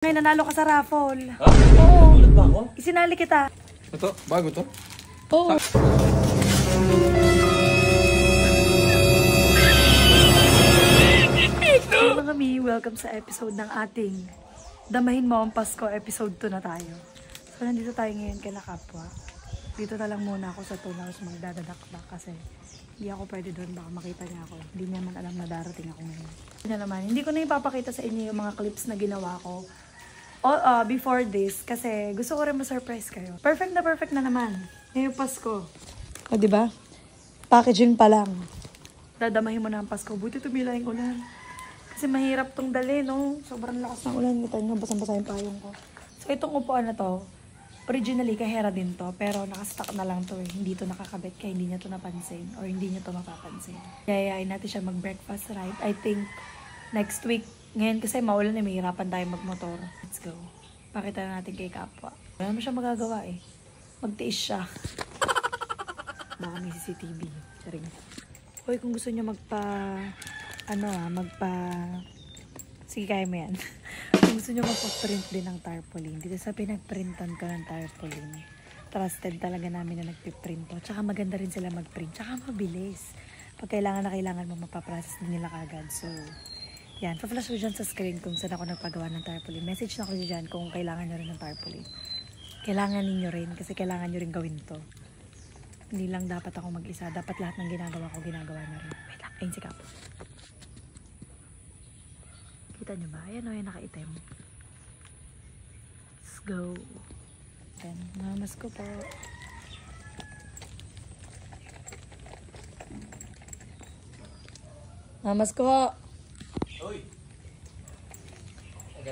Ngayon, nanalo ka sa raffle. Ha? Oo. Nagulat ba ako? Isinali kita. Ito? Bago to? Oo. Hello mga kami, welcome sa episode ng ating Damahin Mo ang Pasko, episode 2 na tayo. So, nandito tayo ngayon kay Kapwa. Dito na lang muna ako sa Tunaus magdadadakdak kasi hindi ako pwede doon, baka makita niya ako. Hindi niya man alam na darating ako ngayon. Hindi ko na ipapakita sa inyo yung mga clips na ginawa ko before this kasi gusto ko rin ma-surprise kayo. Perfect na naman. Ngayong Pasko. O, diba? Packaging pa lang. Dadamahin mo na ang Pasko. Buti tumila yung ulan. Kasi mahirap tong dali, no? Sobrang lakas ng ulan. Kita nyo, basang-basa yung payong ko. So, itong upuan na to, originally, kay Hera din to. Pero nakastock na lang to eh. Hindi to nakakabit kaya hindi niya to napansin. Or hindi niya to mapapansin. Yayayain natin siya mag-breakfast ride. I think, next week, ngayon kasi maulan eh, mahirapan tayo magmotor. Let's go. Pakita na natin kay Kapwa. Wala mo siya magagawa eh. Magtiis siya. Baka may CCTV. Charing. Hoy, kung gusto niyo sige, kaya mo yan. Kung gusto niyo magpa-print din ng tarpaulin, dito sa pinagprintan ko ng tarpaulin. Trusted talaga namin na nagpiprint to. Tsaka maganda rin sila mag-print. Tsaka mabilis. Pag kailangan mo, mapaprocess din nila kagad. So, yan, pa-flash ko dyan sa screen kung saan ako nagpagawa ng tarpaulin. Message na ko dyan kung kailangan nyo rin ng tarpaulin. Kailangan ninyo rin kasi kailangan nyo rin gawin to. Hindi lang dapat ako mag-isa. Dapat lahat ng ginagawa ko, ginagawa nyo rin. Wait lang, ayun si Kapo. Kita nyo ba? Ayan o, yung nakaitim. Let's go. Then, namas ko po. Namas ko.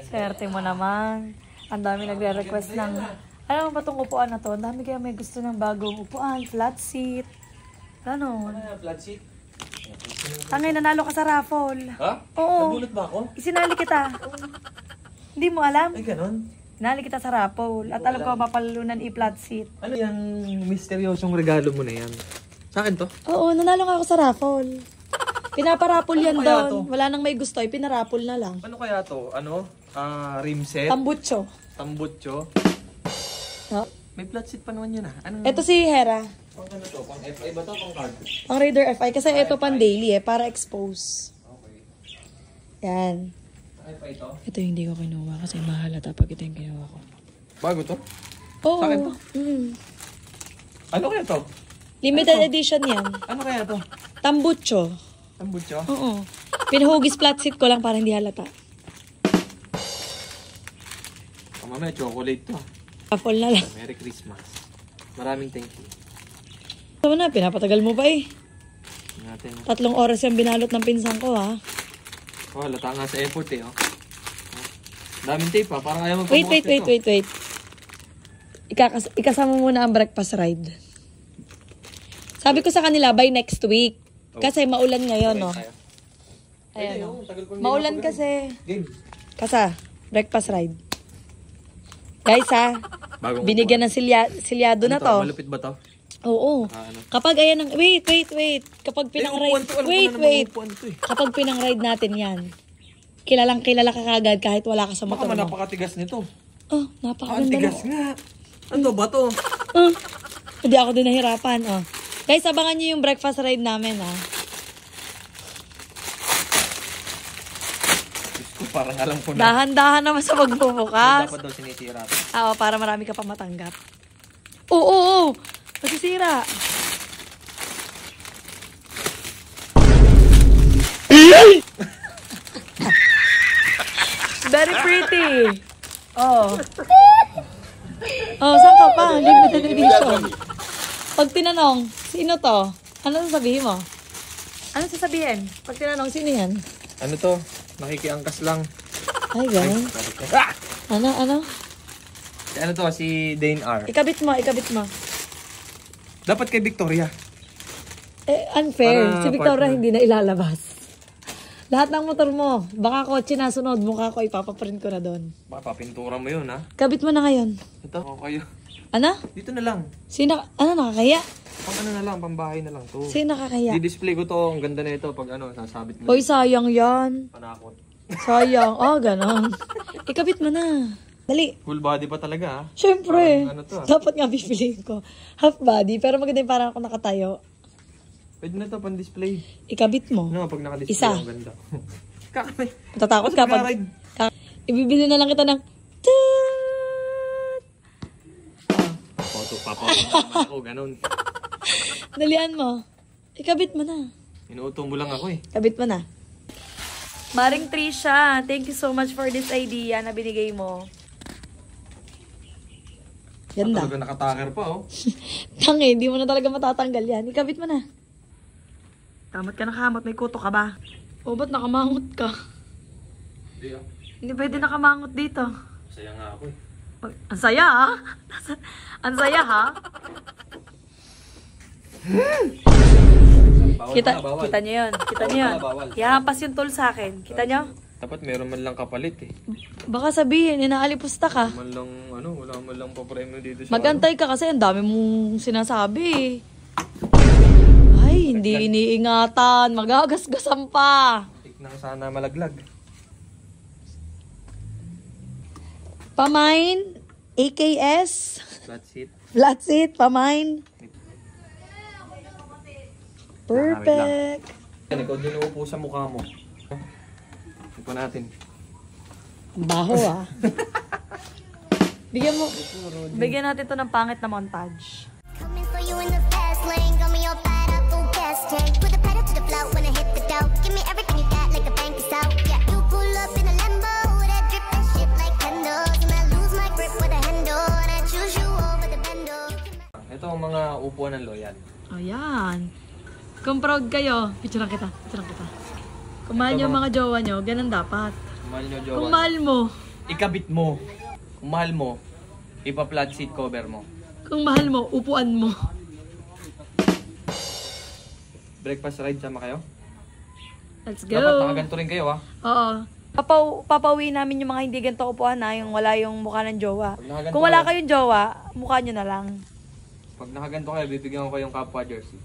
Swerte mo naman. Ang dami nagre-request ng alam mo ba itong upuan na to? Ang dami kaya may gusto ng bagong upuan, flat seat. Ganon. Flat seat? Ngayon, nanalo ka sa raffle. Ha? Oo. Nagulat ba ako? Isinali kita. Hindi mo alam? Ay, ganon? Sinali kita sa raffle. At alam ko, mapalunan i-flat seat. Ano yung misteryosong regalo mo na yan? Sa akin to? Oo, nanalo nga ako sa raffle. Pinaparapol yan kaya doon. to? Wala nang may gusto, pinarapol na lang. Ano kaya to? Ano? Rim set? Tambutso. Tambutso? No? May flat seat pa naman yun ah. Ano? Ito si Hera. Pang ano to? Pang FI ba to? Pang card? Pang Raider FI. Kasi ito pang daily para expose. Okay. Yan. FI to? Ito yung hindi ko kinuha kasi mahalata pag ito yung kinuha ko. Bago to? Oo. Sa akin to? Ano kaya to? Limited edition yan. Ano kaya to? Tambutso. Tambutso? Oo. Pinahugis flat seat ko lang para hindi halata. Mamaya chocolate to. Raffle na lang. Merry Christmas. Maraming thank you. Ito na, pinapatagal mo pa eh. Natin. 3 oras yung binalot ng pinsan ko ha. Oh, lata nga sa effort eh. Oh. Daming tape ha. Parang ayaw Wait. magpabukas Ikasama muna ang breakfast ride. Sabi ko sa kanila by next week. Kasi maulan ngayon no. Ayan o. Maulan kasi. Game. Kasa, breakfast ride. Guys ha, binigyan ng silyado na to. Malupit ba to? Oo. Ano? Kapag ayan ang, wait. Kapag pinang-ride, wait. Kapag pinang-ride natin yan, kilala ka kagad kahit wala ka sa Baka motor mo. napakatigas nito. Oh, napakaganda. Tigas nga. Ano ba to? Hindi ako din nahirapan. Oh. Guys, abangan nyo yung breakfast ride namin ha. Parang alam ko na. Dahan-dahan naman sa magbubukas. Dapat daw sinisira. Oo, para marami ka pa matanggap. Oo. Masisira. Very pretty. Oh, saan ka pa? Limited edition. Pag tinanong, sino to? Ano sasabihin mo? Ano sasabihin? Pag tinanong, sino yan? Ano to? Nakikiangkas lang. Ay, ganun. Ah! Ano? Si ano to? Si Dane R. Ikabit mo. Dapat kay Victoria. Unfair. Para Si Victoria partner. hindi na ilalabas. Lahat ng motor mo, baka kotse na sunod, mukha ko ipapaprint ko na doon. Papapintura mo yun ha. Kabit mo na ngayon. Ito. O kayo. Ano? Dito na lang. Nakakaya? Pang ano na lang. Pambahay na lang to. Sino nakakaya? Di-display ko to. Ang ganda na ito pag ano. Sasabit mo. Hoy, sayang yan. Panakot. Sayang. Ganon. Ikabit mo na. Dali. Full body pa talaga, ha? Siyempre. Parang ano to, ah. Dapat nga pipiliin ko. Half body. Pero maganda yung parang ako nakatayo. Pwede na to, pan-display. Ikabit mo. Ano, pag naka-display, Isa. ang ganda. Kakabay. Matatakot ka pag... Mag-ride. Ibibili na lang kita ng... Toot! Papoto naman ako, ganun. Dalian mo. Ikabit mo na. Inuuto mo lang ako, eh. Kabit mo na. Maring Trisha, thank you so much for this idea na binigay mo. Ganda. Talaga nakataker pa, oh. Tangi, hindi mo na talaga matatanggal yan. Ikabit mo na. Kamot ka na kamot. May kuto ka ba? O, ba't nakamangot ka? Hindi, ah. Hindi pwede nakamangot dito. Saya nga ako, eh. Ang saya, ha? Ang saya, ha? Bawal Kita, pala, bawal. kita nyo yun. Kita nyo yun. Bawal. Ihahampas yung tool sa akin. Kita nyo? Dapat meron man lang kapalit, eh. Baka sabihin, inaalipusta ka. Wala man lang pa-premyo dito sa... Magantay ka kasi ang dami mong sinasabi. Ay, hindi iniingatan. Magagasgasan pa. Tiknang sana malaglag. Pamain, AKS, Flat seat. flat seat, pamain. Perfect. Yan, ikaw din uupo sa mukha mo. Ito natin. Ang baho, ah. Bigyan natin to ng pangit na montage. Coming for you in the fast lane, got me all fired up, full gas tank. Put the pedal to the floor when I hit the dough. Give me everything you got, like a bank is out. Yeah, you pull up in a Lambo, that drip and shit like candles. And I lose my grip with a handle, and I choose you over the bando. Ito ang mga upuan ng loyal. Ayan. Kung proud kayo, picturean kita. Kung mahal nyo ang mga jowa nyo, ganun dapat. Kung mahal nyo, jowa. Kung mahal mo, Ikabit mo. Kung mahal mo, ipa-flat seat cover mo. kung mahal mo, upuan mo. Breakfast ride, sama kayo? Let's go. Dapat nakaganto rin kayo, ha? Oo. Papauwi namin yung mga hindi ganito upuan na, yung wala yung mukha ng jowa. Pag nakaganto Kung wala kayo- kayong jowa, mukha nyo na lang. Pag nakaganto kayo, bibigyan ko kayong kapwa jersey.